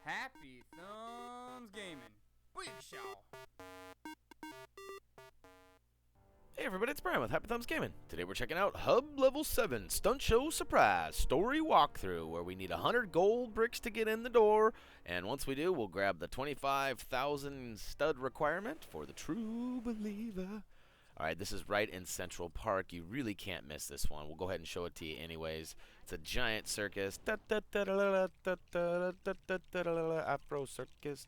Happy Thumbs Gaming. Big show. Hey everybody, it's Brian with HappyThumbsGaming. Today we're checking out Hub Level 7 Stunt Show Surprise STORY Walkthrough, where we need 100 gold bricks to get in the door, and once we do, we'll grab the 25,000 stud requirement for the true believer. Alright, this is right in Central Park. You really can't miss this one. We'll go ahead and show it to you anyways. It's a giant circus. Afro circus.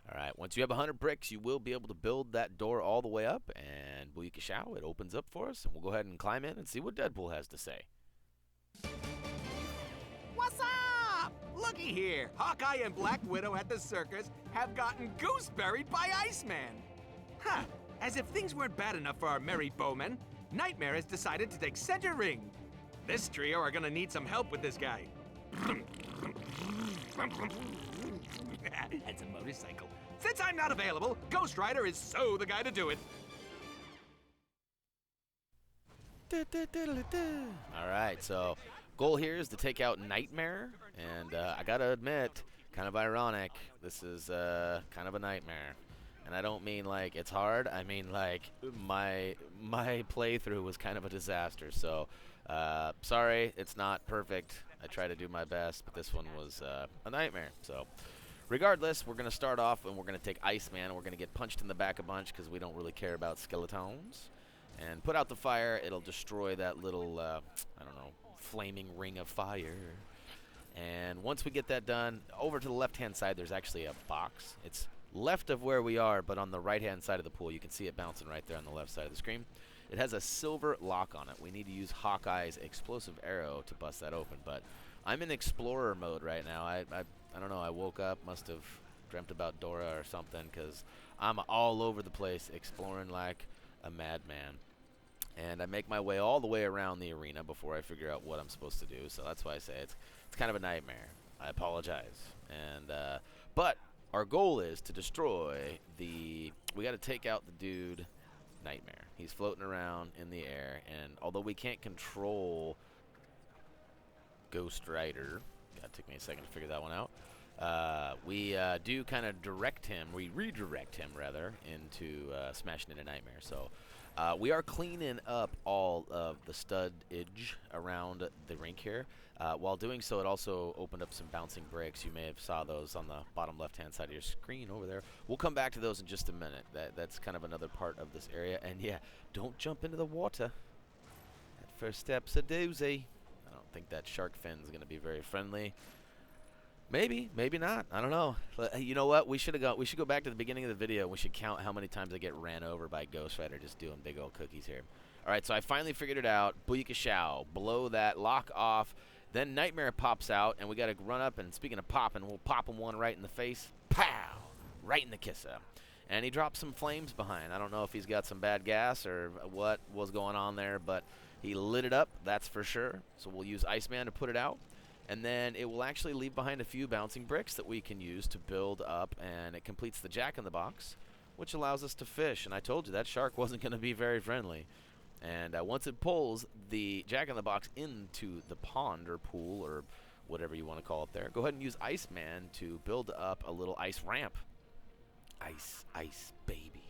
Alright, once you have 100 bricks, you will be able to build that door all the way up, and booyakashow, it opens up for us, and we'll go ahead and climb in and see what Deadpool has to say. What's up? Looky here. Hawkeye and Black Widow at the circus have gotten gooseberied by Iceman. Huh. As if things weren't bad enough for our merry bowmen, Nightmare has decided to take center ring. This trio are gonna need some help with this guy. That's a motorcycle. Since I'm not available, Ghost Rider is so the guy to do it. Alright, so goal here is to take out Nightmare, and I gotta admit, kind of ironic, this is kind of a nightmare. And I don't mean like it's hard, I mean like my playthrough was kind of a disaster, so sorry, it's not perfect. I try to do my best, but this one was a nightmare. So regardless, we're going to start off and we're going to take Iceman, and we're going to get punched in the back a bunch because we don't really care about skeletons. And put out the fire, it'll destroy that little, I don't know, flaming ring of fire. And once we get that done, over to the left-hand side, there's actually a box. It's left of where we are, but on the right-hand side of the pool. You can see it bouncing right there on the left side of the screen. It has a silver lock on it. We need to use Hawkeye's explosive arrow to bust that open, but I'm in explorer mode right now. I don't know, I woke up, must have dreamt about Dora or something, because I'm all over the place exploring like a madman. And I make my way all the way around the arena before I figure out what I'm supposed to do, so that's why I say it's kind of a nightmare. I apologize. And but our goal is to destroy we got to take out the dude Nightmare. He's floating around in the air, and although we can't control Ghost Rider, that took me a second to figure that one out, we do kind of direct him, we redirect him rather, into smashing into Nightmare. So we are cleaning up all of the studage around the rink here. While doing so, it also opened up some bouncing bricks. You may have saw those on the bottom left-hand side of your screen over there. We'll come back to those in just a minute. That's kind of another part of this area. And yeah, don't jump into the water. That first step's a doozy. I don't think that shark fin's going to be very friendly. Maybe, maybe not. I don't know. You know what? We should go back to the beginning of the video. We should count how many times I get ran over by Ghost Rider just doing big old cookies here. All right, so I finally figured it out. Booyakashow. Blow that lock off. Then Nightmare pops out, and we got to run up, and speaking of popping, we'll pop him one right in the face. Pow! Right in the kisser. And he drops some flames behind. I don't know if he's got some bad gas or what was going on there, but he lit it up, that's for sure. So we'll use Iceman to put it out. And then it will actually leave behind a few bouncing bricks that we can use to build up, and it completes the jack-in-the-box, which allows us to fish. And I told you that shark wasn't going to be very friendly. And once it pulls the jack-in-the-box into the pond or pool or whatever you want to call it there, go ahead and use Iceman to build up a little ice ramp. Ice, ice, baby.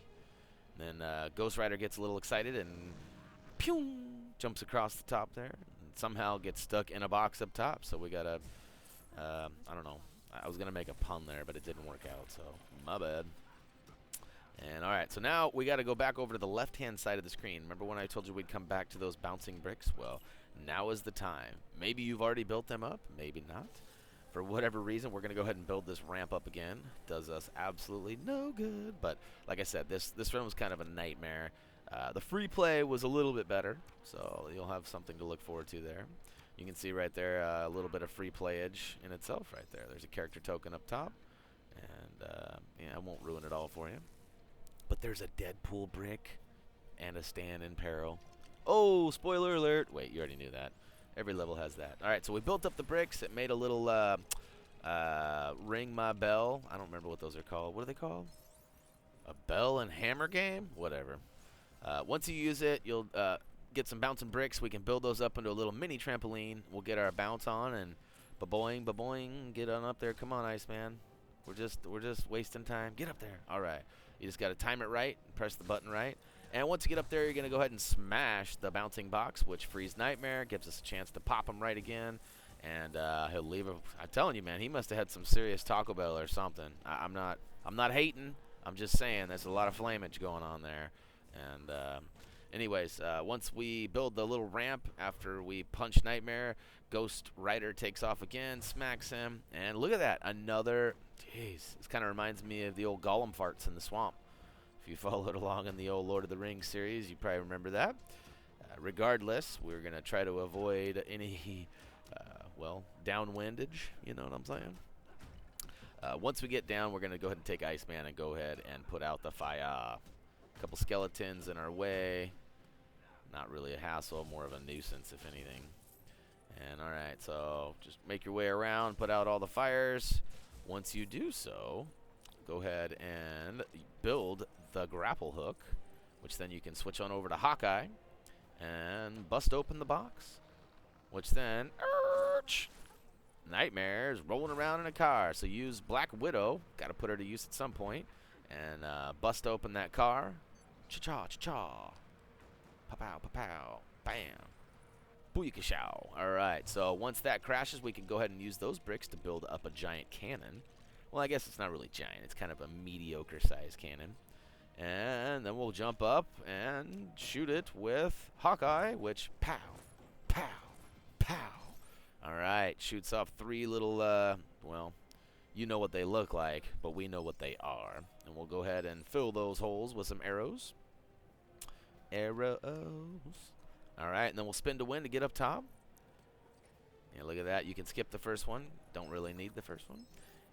And then Ghost Rider gets a little excited and pew, jumps across the top there. Somehow gets stuck in a box up top, so we gotta I don't know, I was gonna make a pun there, but it didn't work out, so my bad. And alright, so now we gotta go back over to the left hand side of the screen. Remember when I told you we'd come back to those bouncing bricks? Well, now is the time. Maybe you've already built them up, maybe not. For whatever reason, we're gonna go ahead and build this ramp up again. Does us absolutely no good, but like I said, this run was kind of a nightmare. The free play was a little bit better, so you'll have something to look forward to there. You can see right there a little bit of free playage in itself right there. There's a character token up top, and yeah, I won't ruin it all for you. But there's a Deadpool brick and a stand in peril. Oh, spoiler alert. Wait, you already knew that. Every level has that. All right, so we built up the bricks. It made a little ring my bell. I don't remember what those are called. What are they called? A bell and hammer game? Whatever. Once you use it, you'll get some bouncing bricks. We can build those up into a little mini trampoline. We'll get our bounce on and Ba-boing, ba-boing. Get on up there. Come on, Iceman. We're just wasting time. Get up there. All right. You just got to time it right, press the button right. And once you get up there, you're going to go ahead and smash the bouncing box, which frees Nightmare, gives us a chance to pop him right again. And he'll leave. I'm telling you, man, he must have had some serious Taco Bell or something. I'm not hating. I'm just saying there's a lot of flamage going on there. And anyways, once we build the little ramp after we punch Nightmare, Ghost Rider takes off again, smacks him, and look at that, another. Jeez, this kind of reminds me of the old Gollum farts in the swamp. If you followed along in the old Lord of the Rings series, you probably remember that. Regardless, we're going to try to avoid any, well, downwindage, you know what I'm saying? Once we get down, we're going to go ahead and take Iceman and go ahead and put out the fire. A couple skeletons in our way. Not really a hassle, more of a nuisance, if anything. And all right, so just make your way around, put out all the fires. Once you do so, go ahead and build the grapple hook, which then you can switch on over to Hawkeye and bust open the box, which then Nightmare's rolling around in a car. So use Black Widow, got to put her to use at some point, and bust open that car. Cha-cha, cha-cha. Pa-pow, pa-pow. Bam. Booyakashow. All right, so once that crashes, we can go ahead and use those bricks to build up a giant cannon. Well, I guess it's not really giant. It's kind of a mediocre-sized cannon. And then we'll jump up and shoot it with Hawkeye, which pow, pow, pow. All right, shoots off 3 little, well, you know what they look like, but we know what they are. And we'll go ahead and fill those holes with some arrows. Arrows. All right, and then we'll spin to win to get up top. Yeah, look at that. You can skip the first one. Don't really need the first one.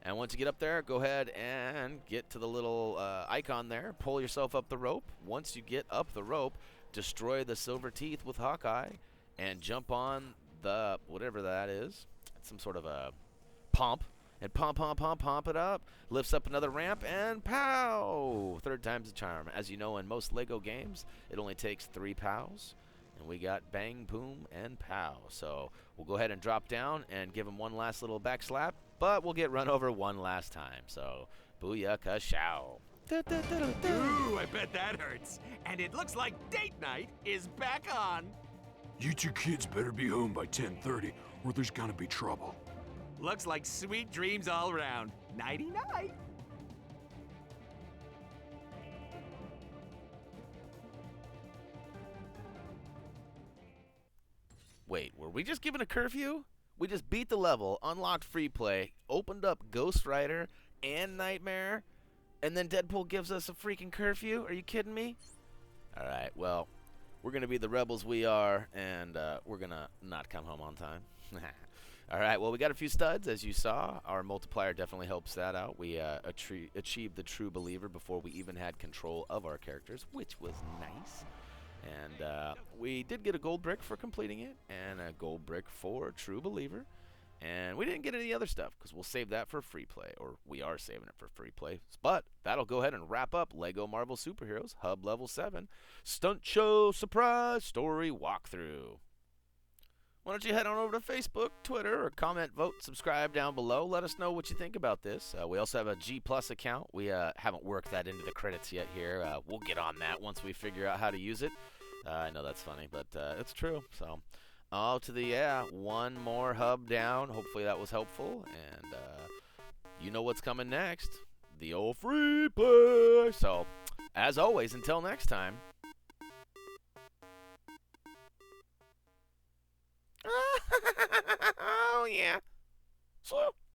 And once you get up there, go ahead and get to the little icon there. Pull yourself up the rope. Once you get up the rope, destroy the silver teeth with Hawkeye and jump on the whatever that is. It's some sort of a pump. And pump it up. Lifts up another ramp, and pow! 3rd time's the charm. As you know, in most LEGO games, it only takes 3 pows. And we got bang, boom, and pow. So we'll go ahead and drop down and give him one last little back slap, but we'll get run over one last time. So booyakashow. Ooh, I bet that hurts. And it looks like date night is back on. You 2 kids better be home by 10:30, or there's gonna be trouble. Looks like sweet dreams all around. Nighty-night. Wait, were we just given a curfew? We just beat the level, unlocked free play, opened up Ghost Rider and Nightmare, and then Deadpool gives us a freaking curfew? Are you kidding me? All right, well, we're going to be the rebels we are, and we're going to not come home on time. All right, well, we got a few studs, as you saw. Our multiplier definitely helps that out. We achieved the true believer before we even had control of our characters, which was nice. And we did get a gold brick for completing it, and a gold brick for True Believer. And we didn't get any other stuff, because we'll save that for free play, or we are saving it for free play. But that'll go ahead and wrap up LEGO Marvel Superheroes Hub Level 7 Stunt Show Surprise Story Walkthrough. Why don't you head on over to Facebook, Twitter, or comment, vote, subscribe down below. Let us know what you think about this. We also have a G+ account. We haven't worked that into the credits yet here. We'll get on that once we figure out how to use it. I know that's funny, but it's true. So, to the, one more hub down. Hopefully that was helpful. And you know what's coming next. The old free play. So, as always, until next time.